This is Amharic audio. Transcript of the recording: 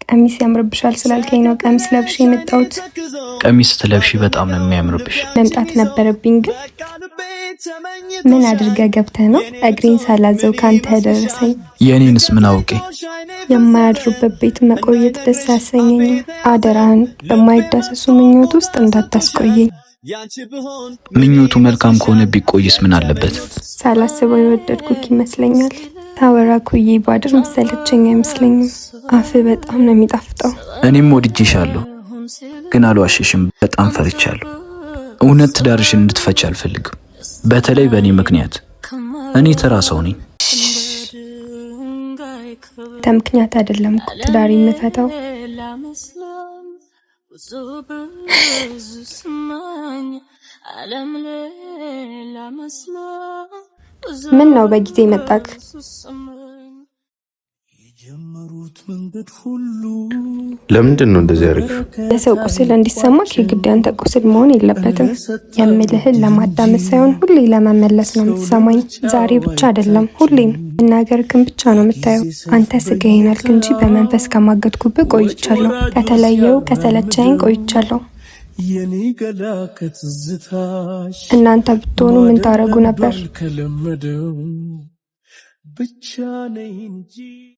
ቀሚስ ያምርብሻል ስላልከኝ ነው ቀሚስ ለብሼ የመጣሁት። ቀሚስ ትለብሺ በጣም ነው የሚያምርብሽ። መምጣት ነበረብኝ ግን ምን አድርገህ ገብተህ ነው እግሬን ሳላዘው ካንተ ደረሰኝ። የኔንስ ምን አውቄ? የማያድሩበት ቤት መቆየት ደስ ያሰኘኝ። አደራህን በማይዳሰሱ ምኞት ውስጥ እንዳታስቆየኝ። ምኞቱ መልካም ከሆነ ቢቆይስ ምን አለበት? ሳላስበው የወደድኩክ ይመስለኛል። ታወራኩዬ ባድር መሰለችኝ አይመስለኝም። አፍ በጣም ነው የሚጣፍጠው። እኔም ወድጄሻለሁ፣ ግን አልዋሽሽም፣ በጣም ፈርቻለሁ። እውነት ትዳርሽን እንድትፈች አልፈልግም፣ በተለይ በእኔ ምክንያት። እኔ ተራ ሰው ነኝ። ምክንያት አይደለም እኮ ትዳር የምፈታው። ምን ነው በጊዜ መጣክ? ለምንድን ነው እንደዚህ ያደረግሽው? የሰው ቁስል እንዲሰማክ የግድ ያንተ ቁስል መሆን የለበትም። የምልህን ለማዳመጥ ሳይሆን ሁሌ ለመመለስ ነው የምትሰማኝ። ዛሬ ብቻ አይደለም ሁሌም መናገርክን ብቻ ነው የምታየው። አንተ ስጋዬን አልክ እንጂ በመንፈስ ከማገድኩብህ ቆይቻለሁ። ከተለየው ከሰለቻኝ ቆይቻለሁ። እናንተ ብትሆኑ ምን ታረጉ ነበር?